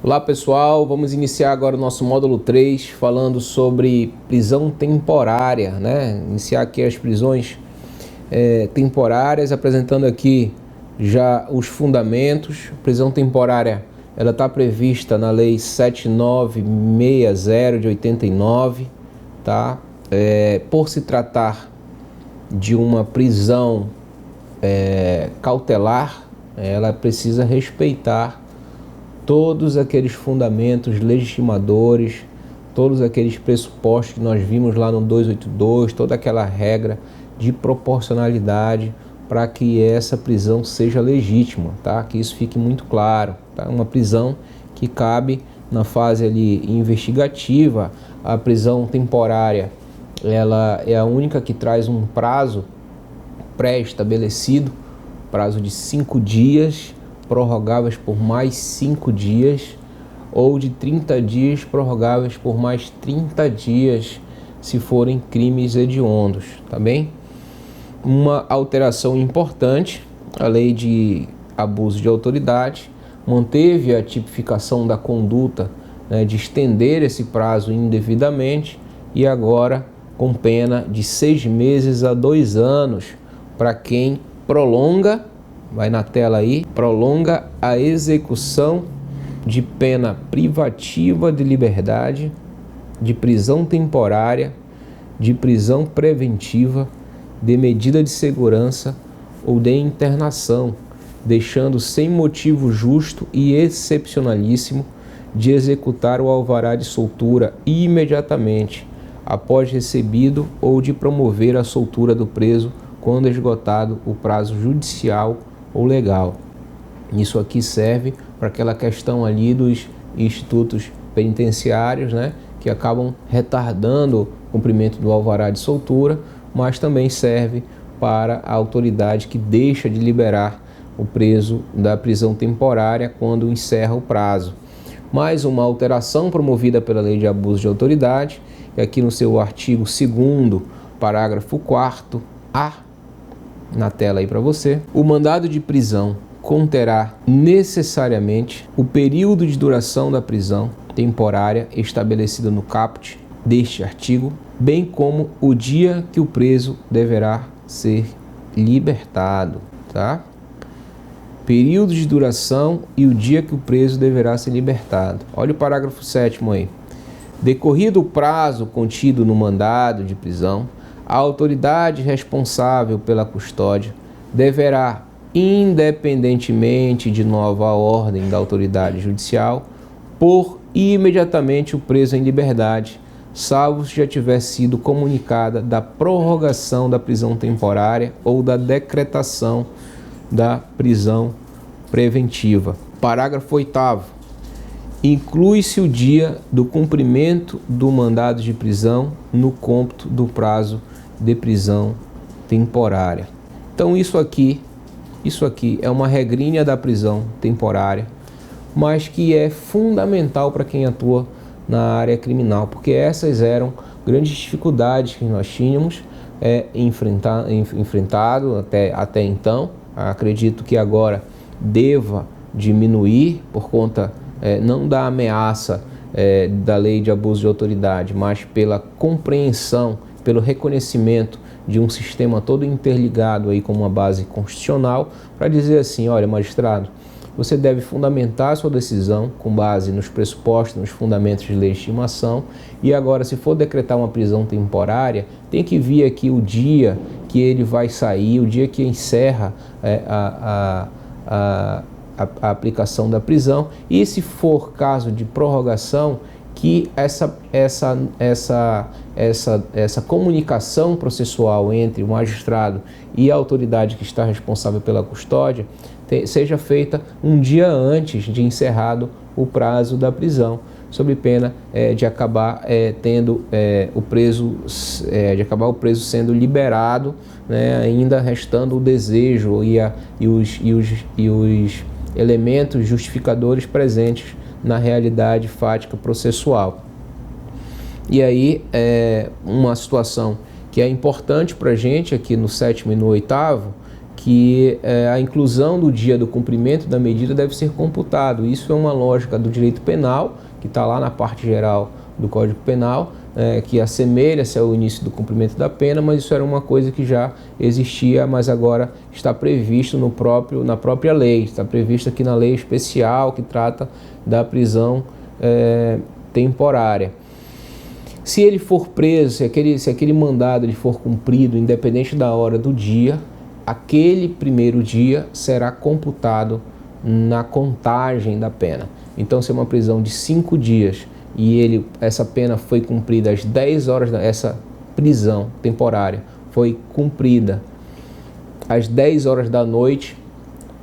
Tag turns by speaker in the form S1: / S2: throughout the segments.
S1: Olá pessoal, vamos iniciar agora o nosso módulo 3 falando sobre prisão temporária, né? Iniciar aqui as prisões temporárias, apresentando aqui já os fundamentos. Prisão temporária, ela está prevista na Lei 7960 de 89, tá? Por se tratar de uma prisão cautelar, ela precisa respeitar todos aqueles fundamentos legitimadores, todos aqueles pressupostos que nós vimos lá no 282, toda aquela regra de proporcionalidade para que essa prisão seja legítima, tá? Que isso fique muito claro, tá? Uma prisão que cabe na fase ali investigativa. A prisão temporária, ela é a única que traz um prazo pré-estabelecido, prazo de 5 dias, prorrogáveis por mais 5 dias, ou de 30 dias prorrogáveis por mais 30 dias, se forem crimes hediondos, tá bem? Uma alteração importante, a lei de abuso de autoridade manteve a tipificação da conduta, né, de estender esse prazo indevidamente, e agora com pena de 6 meses a 2 anos para quem prolonga, vai na tela aí, prolonga a execução de pena privativa de liberdade, de prisão temporária, de prisão preventiva, de medida de segurança ou de internação, deixando sem motivo justo e excepcionalíssimo de executar o alvará de soltura imediatamente após recebido ou de promover a soltura do preso quando esgotado o prazo judicial ou legal. Isso aqui serve para aquela questão ali dos institutos penitenciários, né, que acabam retardando o cumprimento do alvará de soltura, mas também serve para a autoridade que deixa de liberar o preso da prisão temporária quando encerra o prazo. Mais uma alteração promovida pela Lei de Abuso de Autoridade, e aqui no seu artigo 2º, parágrafo 4º-A, na tela aí para você. O mandado de prisão conterá necessariamente o período de duração da prisão temporária estabelecido no caput deste artigo, bem como o dia que o preso deverá ser libertado, tá? Período de duração e o dia que o preso deverá ser libertado. Olha o parágrafo 7º aí. Decorrido o prazo contido no mandado de prisão, a autoridade responsável pela custódia deverá, independentemente de nova ordem da autoridade judicial, pôr imediatamente o preso em liberdade, salvo se já tiver sido comunicada da prorrogação da prisão temporária ou da decretação da prisão preventiva. Parágrafo 8º. Inclui-se o dia do cumprimento do mandado de prisão no cômputo do prazo de prisão temporária. Então isso aqui é uma regrinha da prisão temporária, mas que é fundamental para quem atua na área criminal, porque essas eram grandes dificuldades que nós tínhamos enfrentado até então. Acredito que agora deva diminuir por conta não da ameaça da lei de abuso de autoridade, mas pela compreensão, pelo reconhecimento de um sistema todo interligado aí com uma base constitucional, para dizer assim: olha, magistrado, você deve fundamentar a sua decisão com base nos pressupostos, nos fundamentos de legitimação, e agora, se for decretar uma prisão temporária, tem que vir aqui o dia que ele vai sair, o dia que encerra a aplicação da prisão, e se for caso de prorrogação, que essa comunicação processual entre o magistrado e a autoridade que está responsável pela custódia seja feita um dia antes de encerrado o prazo da prisão, sob pena de acabar o preso sendo liberado, né, ainda restando o desejo e os elementos justificadores presentes na realidade fática processual. E aí uma situação que é importante para a gente aqui no 7º e no 8º, que a inclusão do dia do cumprimento da medida deve ser computado. Isso é uma lógica do direito penal, que está lá na parte geral do Código Penal, que assemelha-se ao início do cumprimento da pena, mas isso era uma coisa que já existia, mas agora está previsto na própria lei, está previsto aqui na lei especial que trata da prisão temporária. Se ele for preso, se aquele mandado ele for cumprido, independente da hora do dia, aquele primeiro dia será computado na contagem da pena. Então, se é uma prisão de 5 dias e essa pena foi cumprida às 10 horas, essa prisão temporária foi cumprida às 10 horas da noite,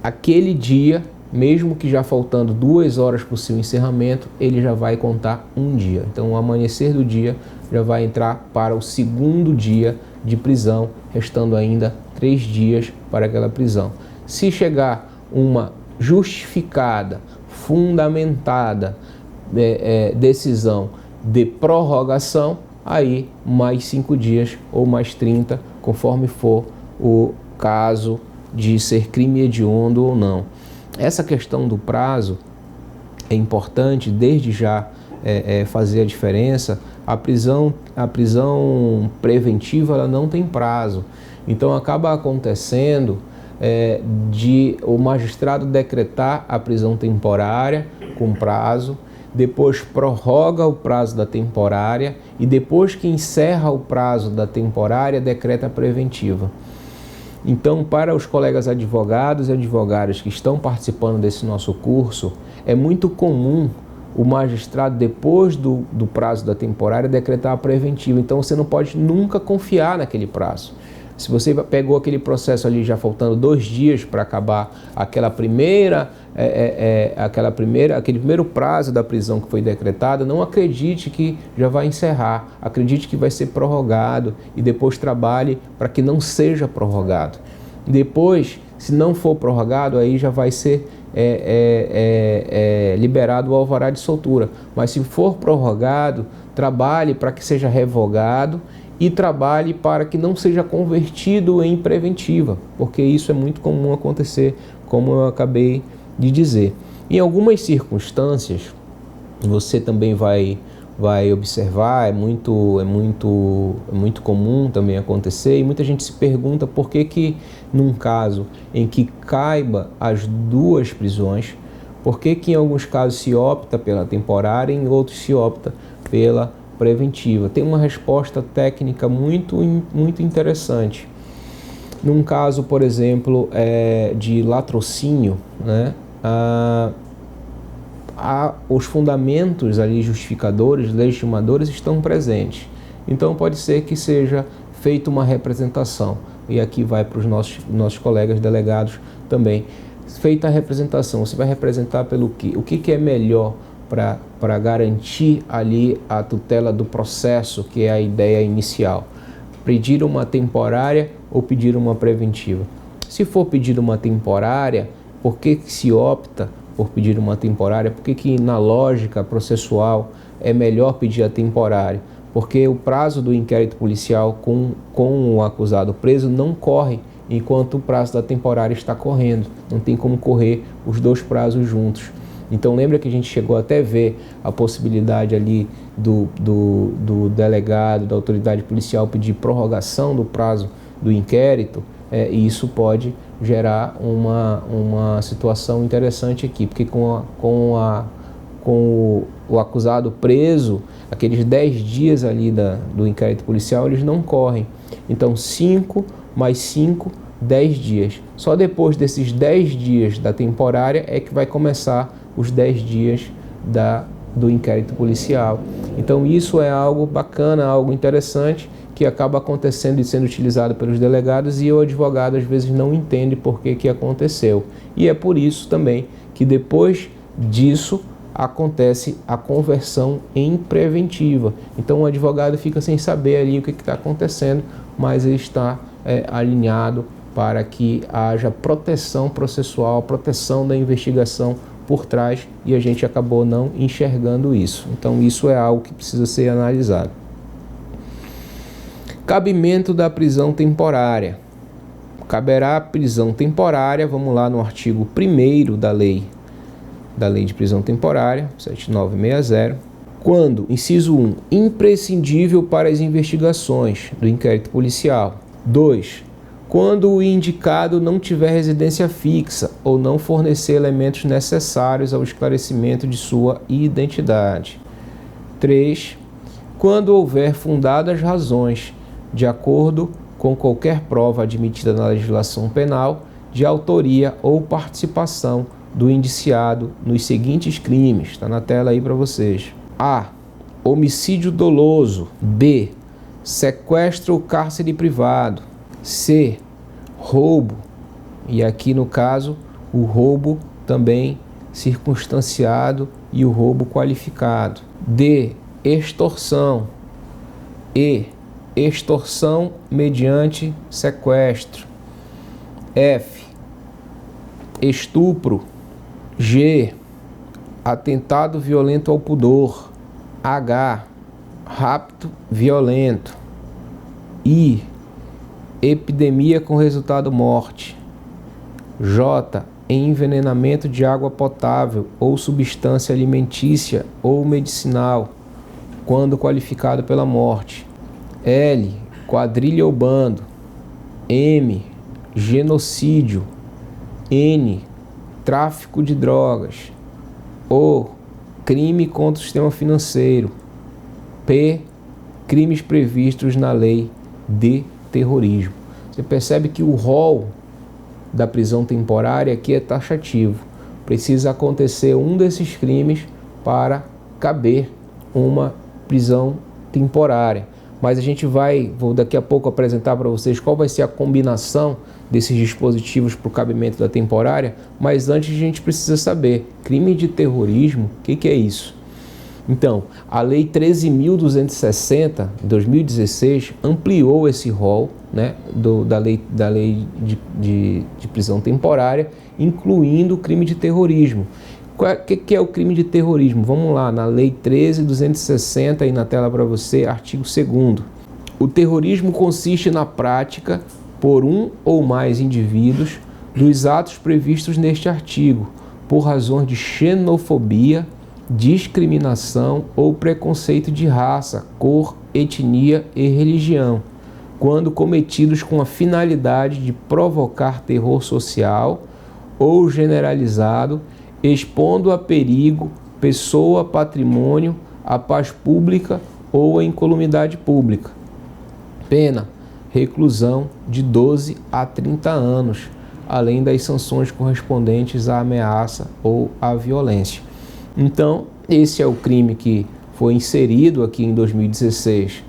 S1: aquele dia, mesmo que já faltando 2 horas para o seu encerramento, ele já vai contar um dia. Então, o amanhecer do dia já vai entrar para o segundo dia de prisão, restando ainda 3 dias para aquela prisão. Se chegar uma justificada, fundamentada decisão de prorrogação, aí mais 5 dias ou mais 30, conforme for o caso de ser crime hediondo ou não. Essa questão do prazo é importante desde já fazer a diferença. A prisão preventiva ela não tem prazo, então acaba acontecendo de o magistrado decretar a prisão temporária com prazo, depois prorroga o prazo da temporária e depois que encerra o prazo da temporária decreta a preventiva. Então, para os colegas advogados e advogadas que estão participando desse nosso curso, é muito comum o magistrado, depois do prazo da temporária, decretar a preventiva. Então, você não pode nunca confiar naquele prazo. Se você pegou aquele processo ali já faltando 2 dias para acabar aquele primeiro prazo da prisão que foi decretada, não acredite que já vai encerrar, acredite que vai ser prorrogado e depois trabalhe para que não seja prorrogado. Depois, se não for prorrogado, aí já vai ser liberado o alvará de soltura. Mas se for prorrogado, trabalhe para que seja revogado e trabalhe para que não seja convertido em preventiva, porque isso é muito comum acontecer, como eu acabei de dizer. Em algumas circunstâncias, você também vai observar, é muito comum também acontecer, e muita gente se pergunta por que num caso em que caiba as 2 prisões, por que em alguns casos se opta pela temporária e em outros se opta pela preventiva. Tem uma resposta técnica muito interessante. Num caso, por exemplo, de latrocínio, né, os fundamentos ali justificadores, legitimadores estão presentes. Então pode ser que seja feita uma representação, e aqui vai para os nossos colegas delegados também. Feita a representação, você vai representar pelo quê? O que é melhor para garantir ali a tutela do processo, que é a ideia inicial? Pedir uma temporária ou pedir uma preventiva? Se for pedir uma temporária, por que se opta por pedir uma temporária? Por que na lógica processual é melhor pedir a temporária? Porque o prazo do inquérito policial com o acusado preso não corre enquanto o prazo da temporária está correndo. Não tem como correr os 2 prazos juntos. Então lembra que a gente chegou até ver a possibilidade ali do delegado, da autoridade policial pedir prorrogação do prazo do inquérito, e isso pode gerar uma situação interessante aqui, porque com o acusado preso, aqueles 10 dias ali do inquérito policial, eles não correm. Então 5 mais 5, 10 dias. Só depois desses 10 dias da temporária é que vai começar os 10 dias do inquérito policial. Então isso é algo bacana, algo interessante, que acaba acontecendo e sendo utilizado pelos delegados, e o advogado às vezes não entende por que aconteceu. E é por isso também que depois disso acontece a conversão em preventiva. Então o advogado fica sem saber ali o que está acontecendo, mas ele está alinhado para que haja proteção processual, proteção da investigação por trás, e a gente acabou não enxergando isso. Então isso é algo que precisa ser analisado. Cabimento da prisão temporária. caberá prisão temporária, vamos lá no artigo 1º da lei de prisão temporária, 7960, quando, inciso 1, imprescindível para as investigações do inquérito policial. 2. Quando o indicado não tiver residência fixa ou não fornecer elementos necessários ao esclarecimento de sua identidade. 3. Quando houver fundadas razões, de acordo com qualquer prova admitida na legislação penal, de autoria ou participação do indiciado nos seguintes crimes. Está na tela aí para vocês. A. Homicídio doloso. B. Sequestro ou cárcere privado. C. Roubo. E aqui no caso, o roubo também circunstanciado e o roubo qualificado. D. Extorsão. E. Extorsão mediante sequestro. F. Estupro. G. Atentado violento ao pudor. H. Rapto violento. I. Epidemia com resultado morte. J. Envenenamento de água potável ou substância alimentícia ou medicinal, quando qualificado pela morte. L. Quadrilha ou bando. M. Genocídio. N. Tráfico de drogas. O. Crime contra o sistema financeiro. P. Crimes previstos na lei de terrorismo. Você percebe que o rol da prisão temporária aqui é taxativo. Precisa acontecer um desses crimes para caber uma prisão temporária. Mas a gente vou daqui a pouco apresentar para vocês qual vai ser a combinação desses dispositivos para o cabimento da temporária, mas antes a gente precisa saber, crime de terrorismo, o que é isso? Então, a Lei 13.260, de 2016, ampliou esse rol, né, da lei de prisão temporária, incluindo o crime de terrorismo. O que é o crime de terrorismo? Vamos lá, na Lei 13.260, aí na tela para você, artigo 2º. O terrorismo consiste na prática, por um ou mais indivíduos, dos atos previstos neste artigo, por razões de xenofobia, discriminação ou preconceito de raça, cor, etnia e religião, quando cometidos com a finalidade de provocar terror social ou generalizado, expondo a perigo pessoa, patrimônio, a paz pública ou a incolumidade pública. Pena: reclusão de 12 a 30 anos, além das sanções correspondentes à ameaça ou à violência. Então, esse é o crime que foi inserido aqui em 2016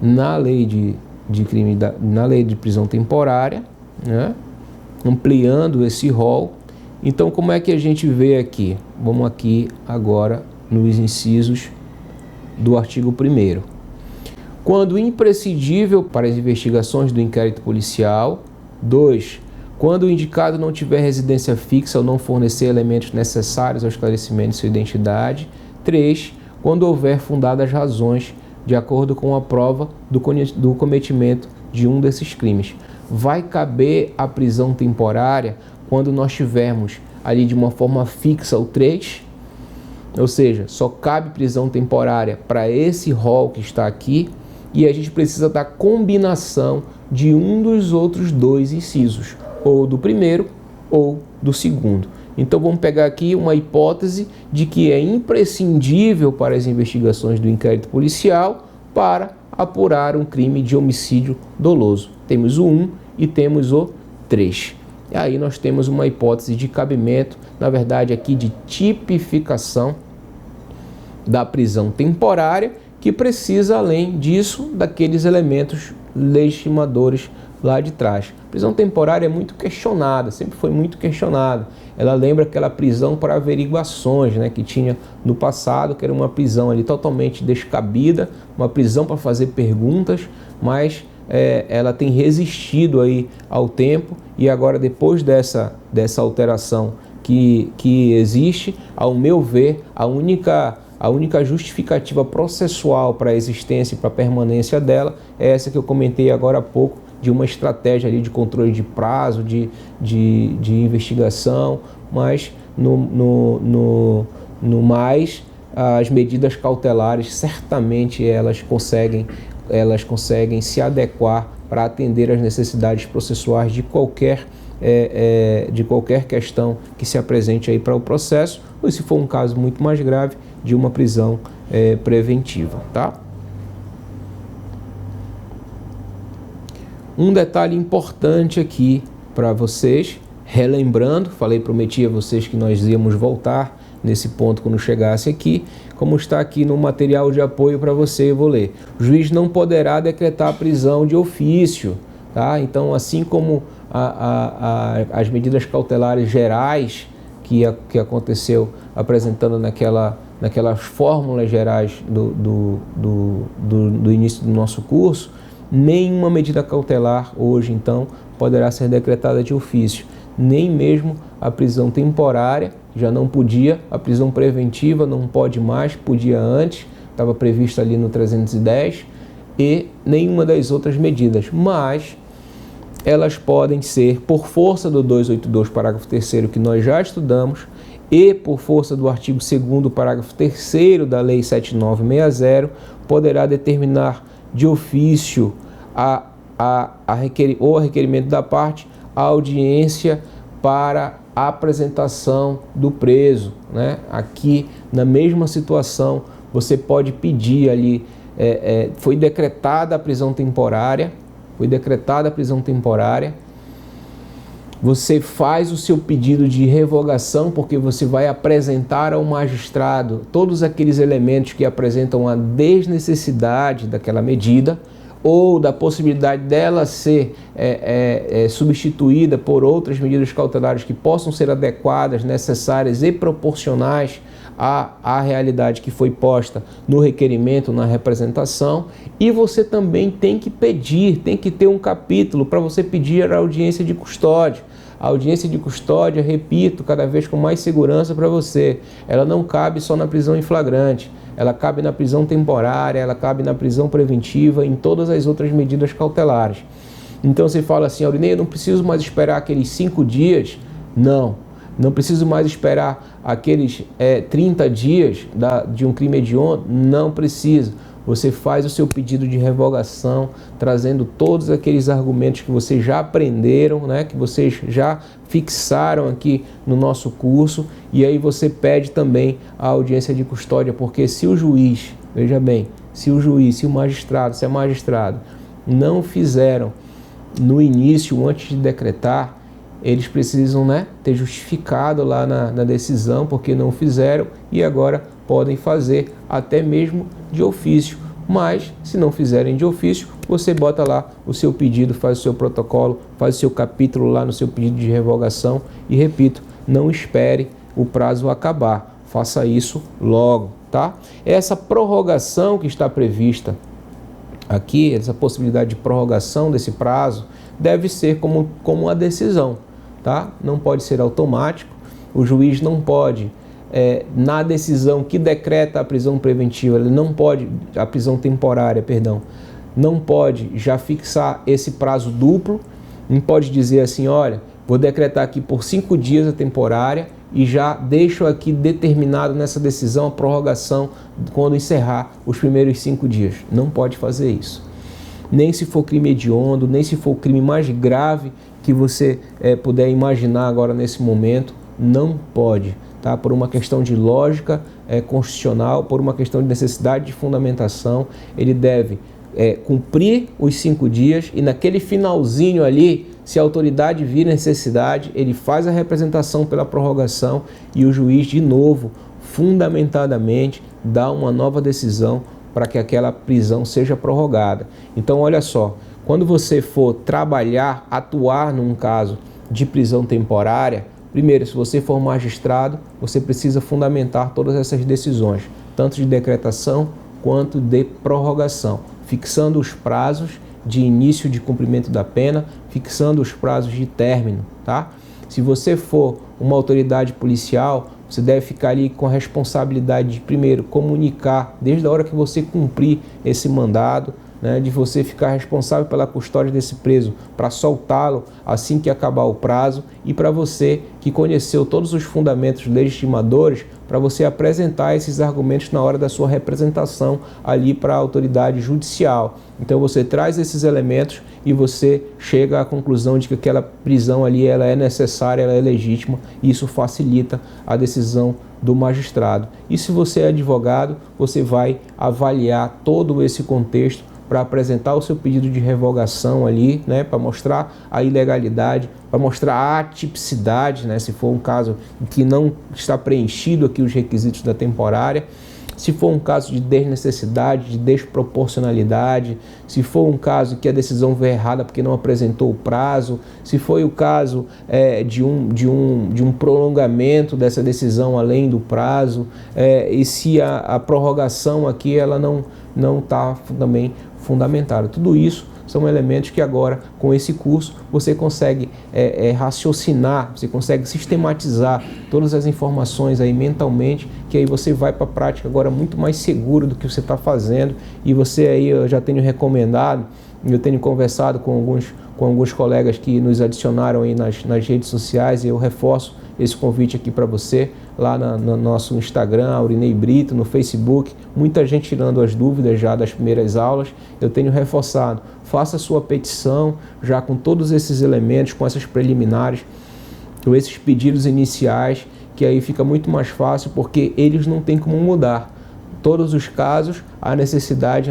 S1: na lei na lei de prisão temporária, né? Ampliando esse rol. Então, como é que a gente vê aqui? Vamos aqui agora nos incisos do artigo 1º. Quando imprescindível para as investigações do inquérito policial. 2. Quando o indicado não tiver residência fixa ou não fornecer elementos necessários ao esclarecimento de sua identidade. 3. Quando houver fundadas razões de acordo com a prova do cometimento de um desses crimes. Vai caber a prisão temporária quando nós tivermos ali de uma forma fixa o 3, ou seja, só cabe prisão temporária para esse rol que está aqui, e a gente precisa da combinação de um dos outros dois incisos, ou do primeiro ou do segundo. Então vamos pegar aqui uma hipótese de que é imprescindível para as investigações do inquérito policial para apurar um crime de homicídio doloso. Temos o 1 e temos o 3. E aí nós temos uma hipótese de cabimento, na verdade aqui de tipificação da prisão temporária, que precisa, além disso, daqueles elementos legitimadores lá de trás. A prisão temporária é muito questionada, sempre foi muito questionada. Ela lembra aquela prisão para averiguações, né, que tinha no passado, que era uma prisão ali totalmente descabida, uma prisão para fazer perguntas, mas ela tem resistido aí ao tempo, e agora depois dessa alteração que existe, ao meu ver, a única justificativa processual para a existência e para a permanência dela é essa que eu comentei agora há pouco, de uma estratégia ali de controle de prazo, de investigação, mas no mais, as medidas cautelares certamente elas conseguem se adequar para atender às necessidades processuais de qualquer questão que se apresente aí para o processo, ou se for um caso muito mais grave, de uma prisão preventiva, tá? Um detalhe importante aqui para vocês, relembrando, prometi a vocês que nós íamos voltar nesse ponto quando chegasse aqui, como está aqui no material de apoio para você, eu vou ler. O juiz não poderá decretar a prisão de ofício, tá? Então, assim como as medidas cautelares gerais que aconteceu apresentando naquelas fórmulas gerais do início do nosso curso, nenhuma medida cautelar hoje, então, poderá ser decretada de ofício, nem mesmo a prisão temporária, já não podia, a prisão preventiva não pode mais, podia antes, estava prevista ali no 310, e nenhuma das outras medidas, mas elas podem ser, por força do 282, parágrafo 3º, que nós já estudamos, e por força do artigo 2º, parágrafo 3º da Lei 7960, poderá determinar de ofício a requerimento da parte a audiência para a apresentação do preso, né? Aqui, na mesma situação, você pode pedir ali, foi decretada a prisão temporária, você faz o seu pedido de revogação, porque você vai apresentar ao magistrado todos aqueles elementos que apresentam a desnecessidade daquela medida, ou da possibilidade dela ser substituída por outras medidas cautelares que possam ser adequadas, necessárias e proporcionais à realidade que foi posta no requerimento, na representação. E você também tem que pedir, tem que ter um capítulo para você pedir a audiência de custódia. A audiência de custódia, repito, cada vez com mais segurança para você, ela não cabe só na prisão em flagrante, ela cabe na prisão temporária, ela cabe na prisão preventiva, em todas as outras medidas cautelares. Então você fala assim, Aurinei, eu não preciso mais esperar aqueles 5 dias, não preciso mais esperar aqueles 30 dias de um crime hediondo, não precisa. Você faz o seu pedido de revogação, trazendo todos aqueles argumentos que vocês já aprenderam, né, que vocês já fixaram aqui no nosso curso, e aí você pede também a audiência de custódia, porque se o juiz, veja bem, se a magistrado não fizeram no início, antes de decretar, eles precisam, né, ter justificado lá na decisão porque não fizeram, e agora podem fazer até mesmo de ofício. Mas, se não fizerem de ofício, você bota lá o seu pedido, faz o seu protocolo, faz o seu capítulo lá no seu pedido de revogação e, repito, não espere o prazo acabar. Faça isso logo, tá? Essa prorrogação que está prevista aqui, essa possibilidade de prorrogação desse prazo, deve ser como uma decisão, tá? Não pode ser automático. O juiz não pode, na decisão que decreta a prisão preventiva, ele não pode, a prisão temporária, perdão, não pode já fixar esse prazo duplo, não pode dizer assim, olha, vou decretar aqui por 5 dias a temporária e já deixo aqui determinado nessa decisão a prorrogação quando encerrar os primeiros 5 dias. Não pode fazer isso. Nem se for crime hediondo, nem se for o crime mais grave que você puder imaginar agora nesse momento, não pode, tá? Por uma questão de lógica constitucional, por uma questão de necessidade de fundamentação, ele deve cumprir os 5 dias e naquele finalzinho ali, se a autoridade vir necessidade, ele faz a representação pela prorrogação e o juiz, de novo, fundamentadamente, dá uma nova decisão para que aquela prisão seja prorrogada. Então, olha só, quando você for trabalhar, atuar num caso de prisão temporária, primeiro, se você for magistrado, você precisa fundamentar todas essas decisões, tanto de decretação quanto de prorrogação, fixando os prazos de início de cumprimento da pena, fixando os prazos de término, tá? Se você for uma autoridade policial, você deve ficar ali com a responsabilidade de, primeiro, comunicar desde a hora que você cumprir esse mandado, né, de você ficar responsável pela custódia desse preso para soltá-lo assim que acabar o prazo, e para você que conheceu todos os fundamentos legitimadores, para você apresentar esses argumentos na hora da sua representação ali para a autoridade judicial. Então você traz esses elementos e você chega à conclusão de que aquela prisão ali ela é necessária, ela é legítima, e isso facilita a decisão do magistrado. E se você é advogado, você vai avaliar todo esse contexto para apresentar o seu pedido de revogação ali, né, para mostrar a ilegalidade, para mostrar a atipicidade, né, se for um caso que não está preenchido aqui os requisitos da temporária, se for um caso de desnecessidade, de desproporcionalidade, se for um caso que a decisão veio errada porque não apresentou o prazo, se foi o caso de um prolongamento dessa decisão além do prazo, e se a prorrogação aqui ela não está também fundamentada. Tudo isso são elementos que agora, com esse curso, você consegue raciocinar, você consegue sistematizar todas as informações aí mentalmente, que aí você vai para a prática agora muito mais seguro do que você está fazendo. E você aí, eu já tenho recomendado, eu tenho conversado com alguns colegas que nos adicionaram aí nas redes sociais, e eu reforço esse convite aqui para você, lá no nosso Instagram, Aurinei Brito, no Facebook, muita gente tirando as dúvidas já das primeiras aulas. Eu tenho reforçado, faça a sua petição já com todos esses elementos, com essas preliminares, com esses pedidos iniciais, que aí fica muito mais fácil, porque eles não têm como mudar. Todos os casos, a necessidade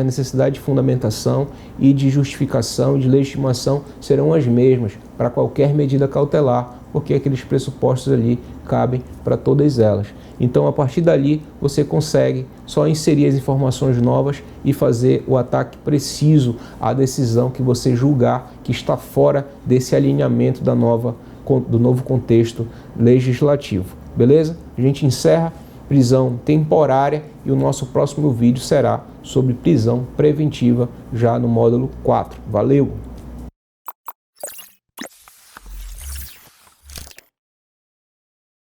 S1: de fundamentação e de justificação, de legitimação serão as mesmas para qualquer medida cautelar, porque aqueles pressupostos ali cabem para todas elas. Então, a partir dali, você consegue só inserir as informações novas e fazer o ataque preciso à decisão que você julgar que está fora desse alinhamento do novo contexto legislativo. Beleza? A gente encerra prisão temporária e o nosso próximo vídeo será sobre prisão preventiva já no módulo 4. Valeu!